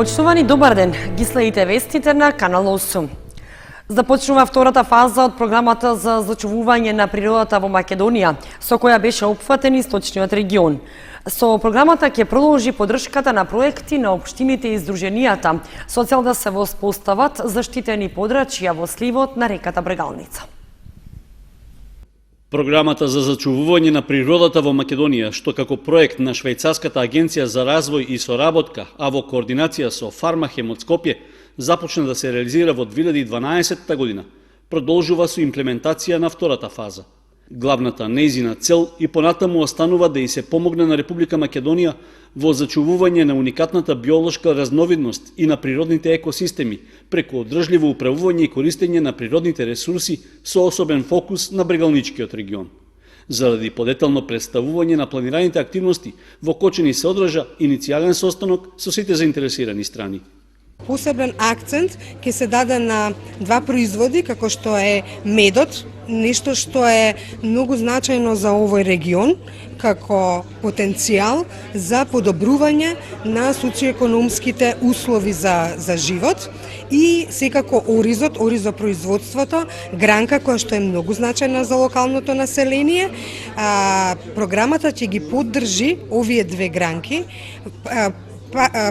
Почитувани, добар ден! Ги следите вестите на Канал 8. Започнува втората фаза од програмата за зачувување на природата во Македонија, со која беше опфатен источниот регион. Со програмата ќе продолжи поддршката на проекти на општините и здруженијата, со цел да се воспостават заштитени подрачја во сливот на реката Брегалница. Програмата за зачувување на природата во Македонија, што како проект на Швајцарската агенција за развој и соработка, а во координација со Фармахем од Скопје, започна да се реализира во 2012 година. Продолжува со имплементација на втората фаза. Главната нејзина цел и понатаму останува да и се помогне на Република Македонија во зачувување на уникатната биолошка разновидност и на природните екосистеми преку одржливо управување и користење на природните ресурси со особен фокус на Брегалничкиот регион. Заради подетално представување на планираните активности, во Кочани се одржа иницијален состанок со сите заинтересирани страни. Посебен акцент ќе се даде на два производи, како што е медот, нешто што е многу значајно за овој регион, како потенцијал за подобрување на социоекономските услови за живот и секако оризопроизводството, гранка која што е многу значајна за локалното население. Програмата ќе ги поддржи овие две гранки,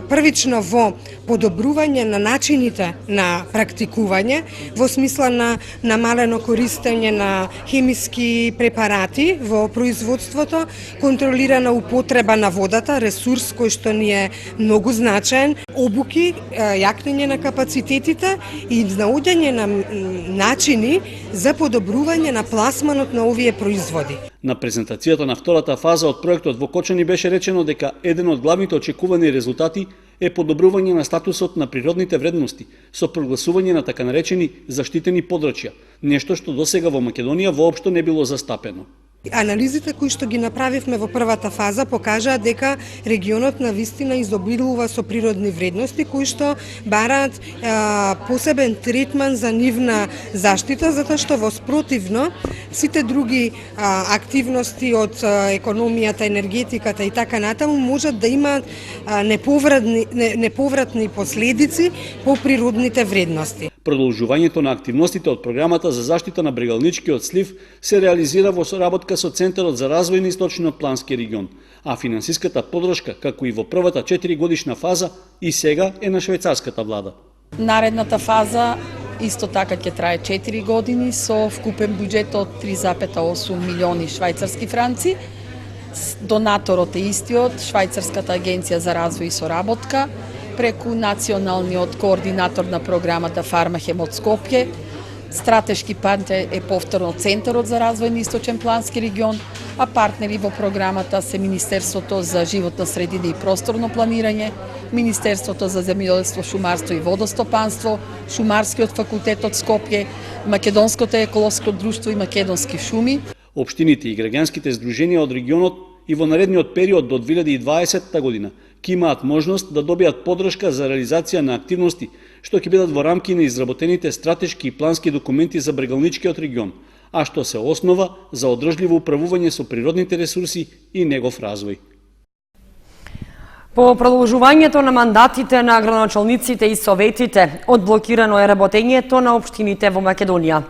првично во подобрување на начините на практикување, во смисла на намалено користење на хемиски препарати во производството, контролирана употреба на водата, ресурс кој што ни е многу значаен, обуки, јакнење на капацитетите и наоѓање на начини за подобрување на пласманот на овие производи. На презентацијата на втората фаза од проектот во Кочани беше речено дека еден од главните очекувани резултати е подобрување на статусот на природните вредности со прогласување на така наречени заштитени подрачја, нешто што досега во Македонија воопшто не било застапено. Анализите кои што ги направивме во првата фаза покажаа дека регионот на вистина изобилува со природни вредности кои што бараат посебен третман за нивна заштита, затоа што воспротивно сите други активности од економијата, енергетиката и така натаму можат да имаат неповратни последици по природните вредности. Продолжувањето на активностите од програмата за заштита на Брегалничкиот слив се реализира во соработка со Центарот за развој на Источно-Плански регион, а финансиската поддршка, како и во првата 4-годишна фаза, и сега е на швајцарската влада. Наредната фаза исто така ќе трае 4 години со вкупен буџет од 3,8 милиони швајцарски франци. Донаторот е истиот, Швајцарската агенција за развој и соработка, преку националниот координатор на програмата Фармахем од Скопје. Стратешки партнер е повторно Центарот за развој на Источен Плански регион, а партнери во програмата се Министерството за животна средина и просторно планирање, Министерството за земјоделство, шумарство и водостопанство, Шумарскиот факултет од Скопје, Македонското еколошко друштво и Македонски шуми. Општините и граѓанските здруженија од регионот и во наредниот период до 2020 година ќе имаат можност да добијат поддршка за реализација на активности што ќе бидат во рамки на изработените стратешки и плански документи за Брегалничкиот регион, а што се основа за одржливо управување со природните ресурси и негов развој. По продолжувањето на мандатите на градоначалниците и советите, одблокирано е работењето на општините во Македонија.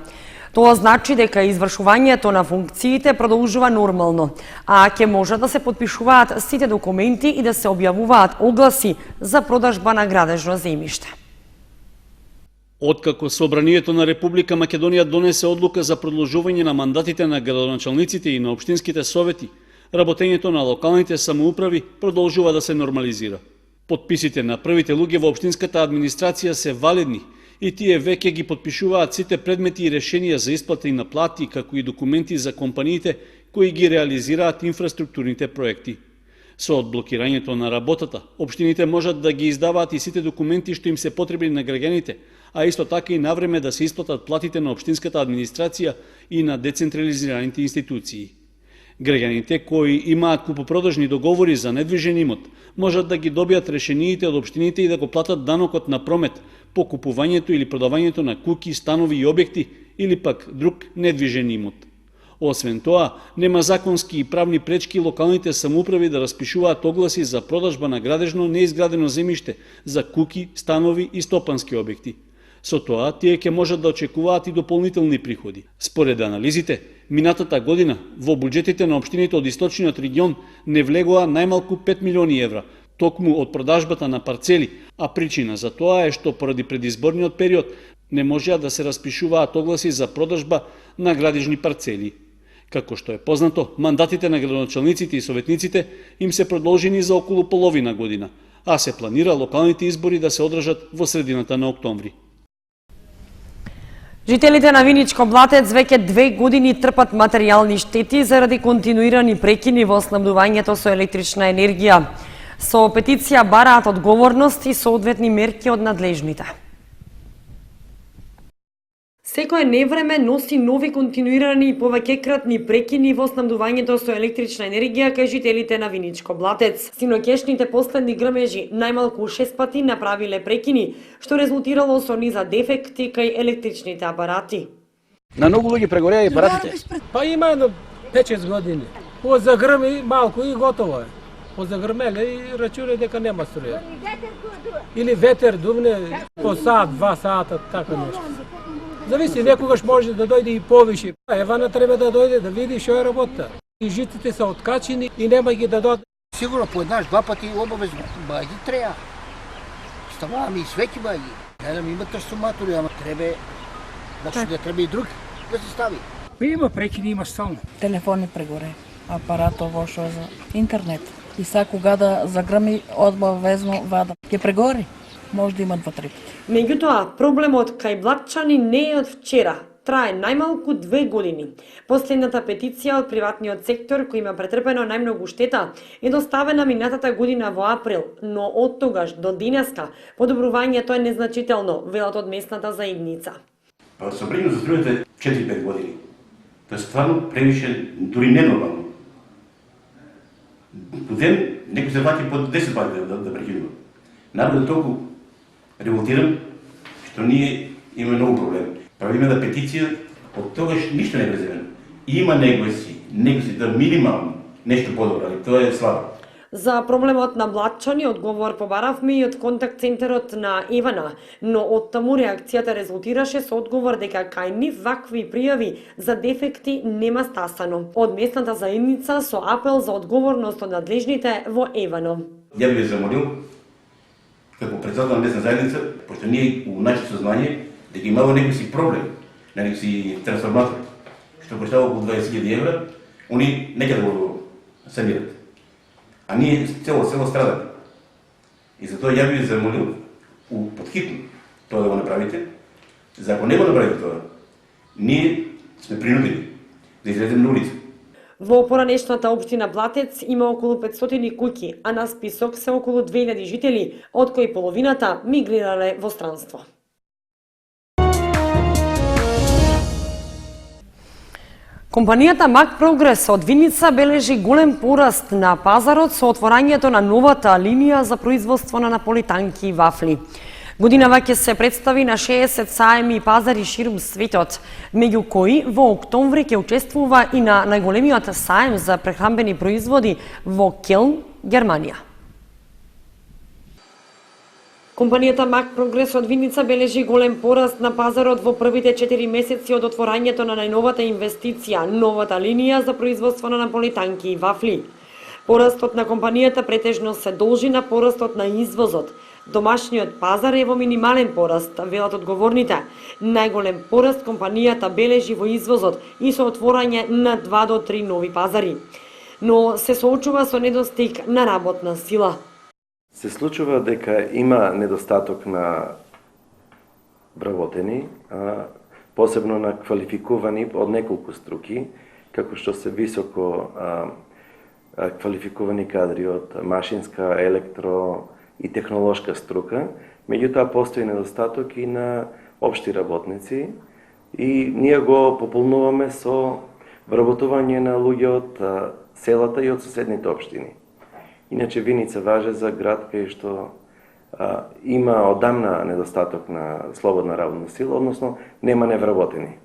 Тоа значи дека извршувањето на функциите продолжува нормално, а ќе може да се потпишуваат сите документи и да се објавуваат огласи за продажба на градежно земјиште. Откако Собранието на Република Македонија донесе одлука за продолжување на мандатите на градоначалниците и на општинските совети, работењето на локалните самоуправи продолжува да се нормализира. Подписите на првите луѓе во општинската администрација се валидни и тие веќе ги подпишуваат сите предмети и решенија за исплати на плати, како и документи за компаниите кои ги реализираат инфраструктурните проекти. Со одблокирањето на работата, општините можат да ги издаваат и сите документи што им се потребни на граѓаните, а исто така и навреме да се исплатат платите на општинската администрација и на децентрализираните институции. Граѓаните кои имаат купопродажни договори за недвижен имот можат да ги добијат решениите од општините и да го платат данокот на промет по купувањето или продавањето на куќи, станови и објекти или пак друг недвижен имот. Освен тоа, нема законски и правни пречки локалните самоуправи да распишуваат огласи за продажба на градежно неизградено земјиште за куќи, станови и стопански објекти. Со тоа, тие ќе можат да очекуваат и дополнителни приходи. Според анализите, минатата година во буџетите на општините од источниот регион не влегоа најмалку 5 милиони евра, токму од продажбата на парцели, а причина за тоа е што поради предизборниот период не можеа да се распишуваат огласи за продажба на градежни парцели. Како што е познато, мандатите на градоначалниците и советниците им се продолжени за околу половина година, а се планира локалните избори да се одржат во средината на октомври. Жителите на Виничко Блатец веќе 2 години трпат материјални штети заради континуирани прекини во снабдувањето со електрична енергија. Со петиција бараат одговорност и соодветни мерки од надлежните. Секое невреме носи нови континуирани и повеќекратни прекини во снабдувањето со електрична енергија кај жителите на Виничко Блатец. Синоќешните последни грмежи најмалку 6 пати направиле прекини, што резултирало со низа дефекти кај електричните апарати. На многу луѓе прегореа и апаратите. Па има едно 5-6 години. Загрми малку и готово е. Загрмеле и рачуне дека нема струја. Или ветер дувне по сат, 2 сата, така нешто. Зависи, некогаш може да дојде и повише. Евана треба да дојде да види што е работа. И жиците се откачени и нема ги да дадат. Сигурно по еднаш, 2 пати обавезно. Бајди треа. Ставаме и свеќи бајди. Не да ми има трансформатори, ама треба, значи да треба и друг да се стави. Има прекини, има стално. Телефони прегоре, апаратово што е за интернет. И са кога да загрми одбавезно вада. Ќе прегори. Може да има 2-3 пати. Меѓутоа, проблемот кај блатчани не е од вчера. Трае најмалку 2 години. Последната петиција од приватниот сектор, кој има претрпено најмногу штета, е доставена минатата година во април, но од тогаш до денеска подобрувањето е незначително, велат од местната заедница. Со бригна за струјата 4-5 години. Тоа е стварно превише, дури ненормално. По ден, некој се ваќа по 10 пати да прекинува. Народот толку револтиран, што ние имаме многу проблеми. Правиме да петиција, од тогаш ништо не е преземено. Има негласи, да минимално нешто подобро, али тоа е слабо. За проблемот на блатчани одговор побаравме и од контакт центарот на Евана, но од таму реакцијата резултираше со одговор дека кај нив вакви пријави за дефекти нема стасано. Од местната заедница со апел за одговорност од надлежните во Евано. Ја би ве замолил, како председател на местна заедница, пошто ние у наше сознание дека имало некој си проблем, на некој си трансформатор, што коштава околу 20.000 евра, они неќе да го санират. А ние цело село страдаме. И затоа ја би ви замолил подхитно тоа да го направите. За ако не го направите тоа, ние сме принудени да излеземе на улица. Во поранешната општина Блатец има околу 500 куќи, а на список се околу 2000 жители, од кои половината мигрирале во странство. Компанијата Мак Прогрес од Виница бележи голем пораст на пазарот со отворањето на новата линија за производство на наполитанки и вафли. Годинава ќе се представи на 60 саеми и пазари ширум светот, меѓу кои во октомври ќе учествува и на најголемиот саем за прехранбени производи во Келн, Германија. Компанијата Мак Прогрес од Виница бележи голем пораст на пазарот во првите 4 месеци од отворањето на најновата инвестиција, новата линија за производство на наполитанки и вафли. Порастот на компанијата претежно се должи на порастот на извозот. Домашниот пазар е во минимален пораст, велат одговорните. Најголем пораст компанијата бележи во извозот и со отворање на 2 до 3 нови пазари. Но се соочува со недостиг на работна сила. Се случува дека има недостаток на вработени, посебно на квалификувани од неколку струки, како што се високо квалификувани кадри од машинска, електро и технолошка струка. Меѓутоа постои недостаток и на општи работници и ние го пополнуваме со вработување на луѓе од селата и од соседните општини. Иначе Виница важи за град кај што има одамна недостаток на слободна работна сила, односно нема невработени.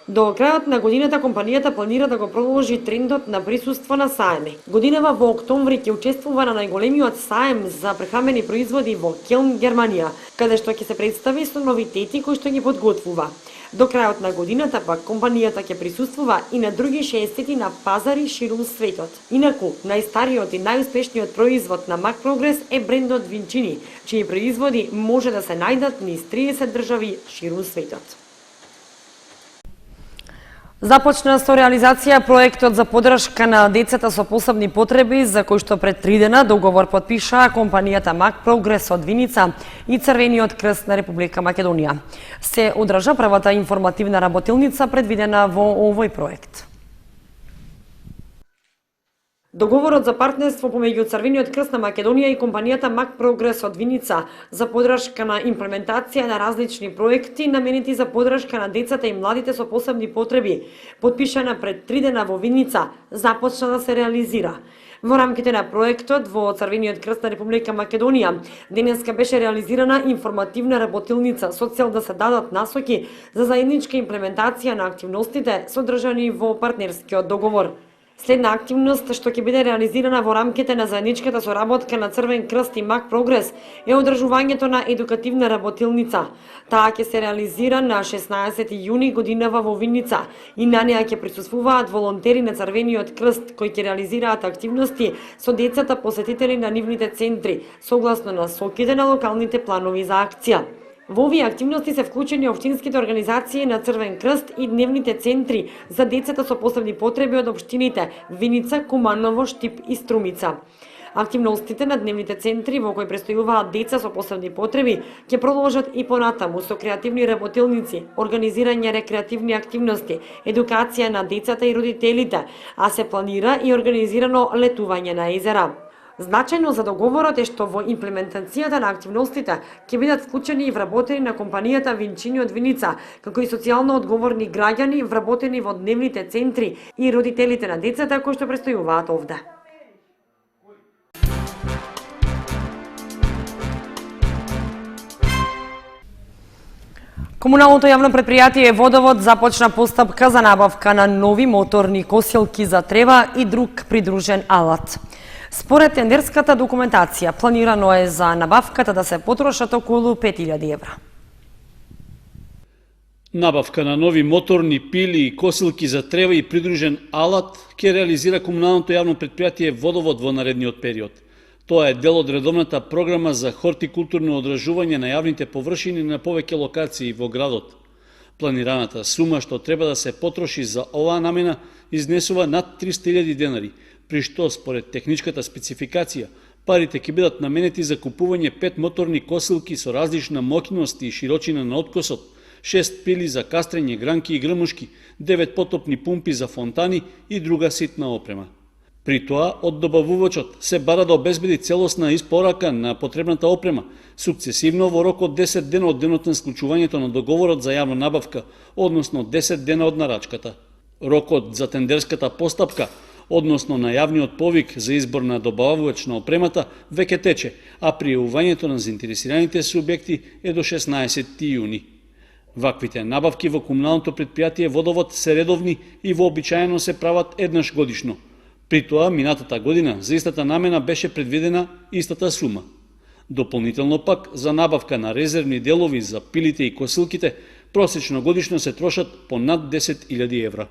До крајот на годината компанијата планира да го продолжи трендот на присуство на саеми. Годинава во октомври ќе учествува на најголемиот саем за прехрамбени производи во Келн, Германија, каде што ќе се представи со новитети кои што ги подготвува. До крајот на годината пак компанијата ќе присуствува и на други 60 на пазари ширум светот. Инаку, најстариот и најуспешниот производ на Mac Progress е брендот Винчини, чии производи може да се најдат низ 30 држави ширум светот. Започна со реализација проектот за поддршка на децата со посебни потреби, за кој што пред 3 дена договор подпишаа компанијата Mac Progress од Виница и Црвениот крст на Република Македонија. Се одржа првата информативна работилница предвидена во овој проект. Договорот за партнерство помеѓу Црвениот крст на Македонија и компанијата Mac Progress од Виница за поддршка на имплементација на различни проекти наменети за поддршка на децата и младите со посебни потреби, подпишана пред 3 дена во Виница, започна да се реализира. Во рамките на проектот во Црвениот крст на Република Македонија денеска беше реализирана информативна работилница со цел да се дадат насоки за заедничка имплементација на активностите содржани во партнерскиот договор. Следна активност што ќе биде реализирана во рамките на заедничката соработка на Црвен крст и Mac Progress е одржувањето на едукативна работилница. Таа ќе се реализира на 16 јуни годинава во Виница и на неа ќе присуствуваат волонтери на Црвениот крст кои ќе реализираат активности со децата посетители на нивните центри, согласно насоките на локалните планови за акција. Во овие активности се вклучени општинските организации на Црвен крст и дневните центри за децата со посебни потреби од општините Виница, Куманово, Штип и Струмица. Активностите на дневните центри во кои престојуваат деца со посебни потреби ќе продолжат и понатаму со креативни работилници, организирање рекреативни активности, едукација на децата и родителите, а се планира и организирано летување на езера. Значајно за договорот е што во имплементацијата на активностите ќе бидат вклучени и вработени на компанијата Винчини од Виница, како и социјално одговорни граѓани вработени во дневните центри и родителите на децата кои што престојуваат овде. Комуналното јавно предпријатие Водовод започна постапка за набавка на нови моторни косилки за трева и друг придружен алат. Според тендерската документација, планирано е за набавката да се потрошат околу 5000 евра. Набавка на нови моторни пили и косилки за трева и придружен алат ќе реализира комуналното јавно предпријатие Водовод во наредниот период. Тоа е дел од редовната програма за хортикултурно одржување на јавните површини на повеќе локации во градот. Планираната сума што треба да се потроши за оваа намена изнесува над 300.000 денари, при што според техничката спецификација парите ќе бидат наменети за купување 5 моторни косилки со различна моќност и широчина на откосот, 6 пили за кастрење, гранки и грмушки, 9 потопни пумпи за фонтани и друга ситна опрема. При тоа, од добавувачот се бара да обезбеди целосна испорака на потребната опрема, сукцесивно во рок од 10 дена од денот на склучувањето на договорот за јавна набавка, односно 10 дена од нарачката. Рокот за тендерската постапка, односно на јавниот повик за избор на добавувач на опремата, веќе тече, а пријавувањето на заинтересираните субјекти е до 16 јуни. Ваквите набавки во комуналното предпријатие Водовод се редовни и вообичаено се прават еднаш годишно. При тоа, минатата година за истата намена беше предвидена истата сума. Дополнително пак, за набавка на резервни делови за пилите и косилките, просечно годишно се трошат по над 10.000 евра.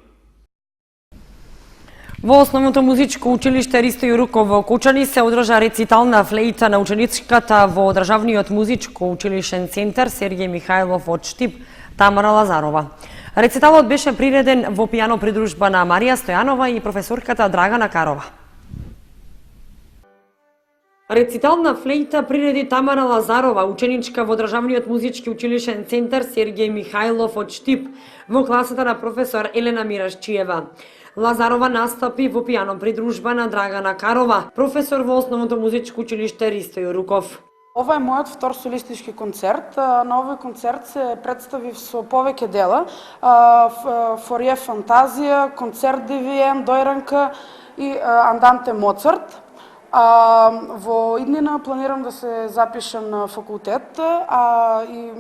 Во Основното музичко училиште Ристо Јуруков во Кучани се одржа рецитал на флејта на ученичката во Државниот музичко училишен центар Сергеј Михајлов од Штип Тамара Лазарова. Рециталот беше приреден во пијано придружба на Марија Стојанова и професорката Драгана Карова. Рецитал на флејта приреди Тамара Лазарова, ученичка во Државниот музички училишен центар Сергеј Михајлов од Штип, во класата на професор Елена Мирашчиева. Лазарова настапи во пијано придружба на Драгана Карова, професор во Основното музичко училиште Ристо Јуруков. Ова е мојот втор солистички концерт. На овој концерт се представив со повеќе дела. Форие Фантазија, Концерт Девиен, Дојранка и Анданте Моцарт. Во иднина планирам да се запишам на факултет и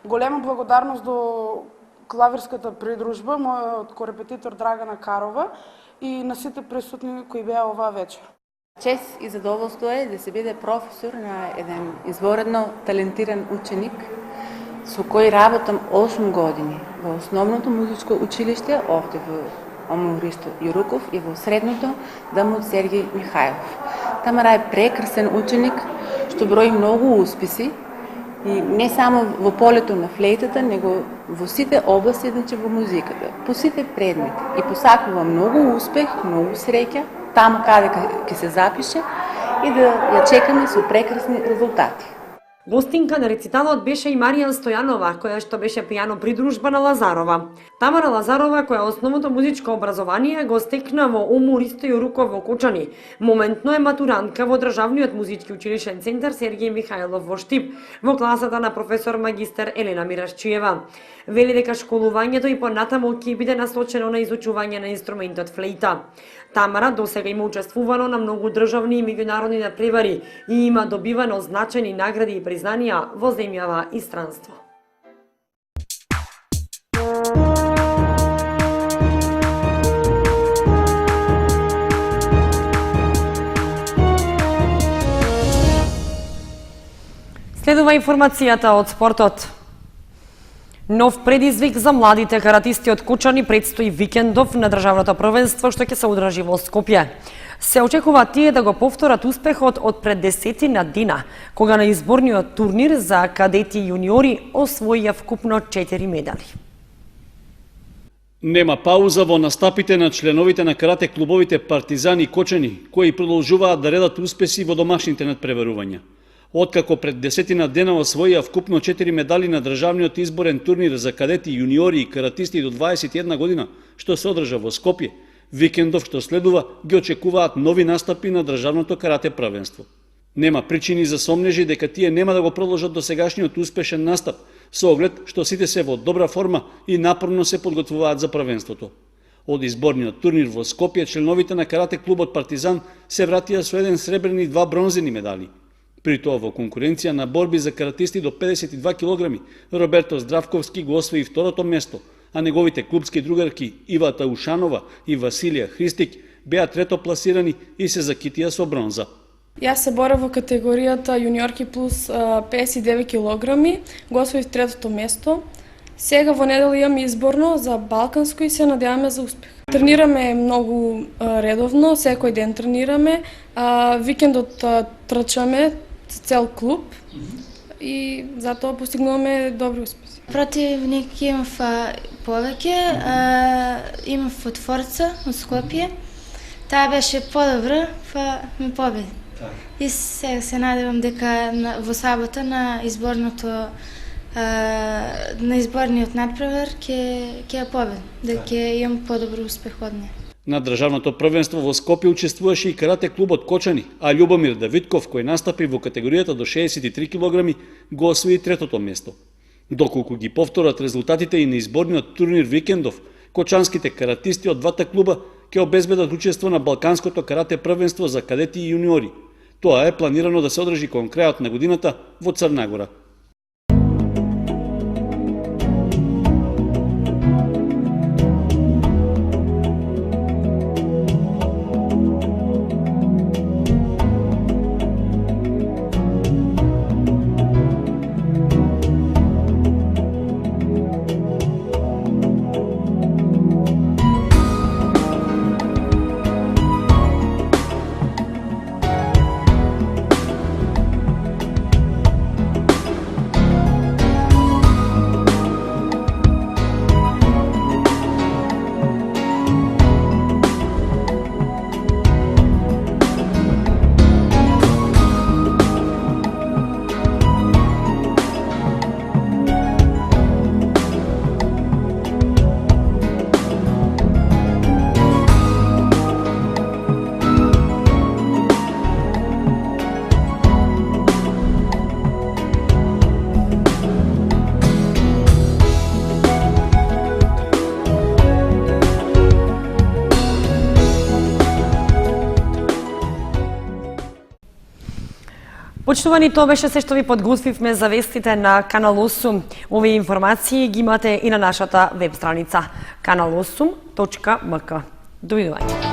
голема благодарност до клавирската придружба, мојот корепетитор Драгана Карова и на сите присутни кои беа оваа вечер. Чест и задоволство е да се биде професор на еден изворедно талентиран ученик со кој работам 8 години во основното музичко училиште овде во Омил Христо Јуруков и во средното Дамот Сергеј Михајлов. Тамара е прекрасен ученик што брои многу успеси и не само во полето на флейтата, него во сите области, значи во музиката, по сите предмети и посакува многу успех, многу среќа таму каде ќе се запише и да ја чекаме со прекрасни резултати. Гостинка на рециталот беше и Марија Стојанова, која што беше пијано придружба на Лазарова. Тамара Лазарова, која основното музичко образование го стекна во ОМУ Ристо Јуруков во Кочани, моментно е матурантка во Државниот музички училишен центар Сергеј Михајлов во Штип, во класата на професор магистер Елена Мирашчиева. Вели дека школувањето и понатаму ќе биде насочено на изучување на инструментот флейта. Тамара досега има учествувано на многу државни и меѓународни надпревари и има добивано значајни награди и признанија во земјава и странство. Следува информацијата од спортот. Нов предизвик за младите каратисти од Кочани предстои викендов на државното првенство што ќе се одржи во Скопје. Се очекува тие да го повторат успехот од пред 10 дена, кога на изборниот турнир за кадети и јуниори освоија вкупно 4 медали. Нема пауза во настапите на членовите на карате клубовите Партизани и Кочани, кои продолжуваат да редат успеси во домашните надпреварувања. Откако пред 10 дена освоија вкупно 4 медали на државниот изборен турнир за кадети, јуниори и каратисти до 21 година, што се одржа во Скопје, викендов што следува ги очекуваат нови настапи на државното карате првенство. Нема причини за сомнежи дека тие нема да го продолжат досегашниот успешен настап, со оглед што сите се во добра форма и напорно се подготвуваат за првенството. Од изборниот турнир во Скопје, членовите на карате клубот Партизан се вратија со еден сребрен и 2 бронзени медали. При тоа во конкуренција на борби за каратисти до 52 кг, Роберто Здравковски го освои второто место, а неговите клубски другарки Ива Таушанова и Василија Христик беа трето пласирани и се закитија со бронза. Јас се борев во категоријата јуниорки плюс 59 кг, го освоив третото место. Сега во недела имаме изборно за Балканско и се надеваме за успех. Тренираме многу редовно, секој ден тренираме, викендот трчаме цел клуб и затоа постигнуваме добри успеси. Противник имав повеќе, имав од Форца, од Скопје. Таа беше подобра, па ме победи. И сега се надевам дека во сабота на изборниот надпревар ќе ја победам, дека ќе имам подобар успех од неја. На државното првенство во Скопје учествуваше и карате клубот Кочани, а Љубомир Давидков, кој настапи во категоријата до 63 кг, го освои третото место. Доколку ги повторат резултатите и на изборниот турнир викендов, кочанските каратисти од двата клуба ќе обезбедат учество на Балканското карате првенство за кадети и јуниори. Тоа е планирано да се одржи кон крајот на годината во Црна Гора. Почнувани, тоа беше се што ви подготвивме за вестите на Канал 8. Овие информации ги имате и на нашата веб страница kanal8.mk. Довидување.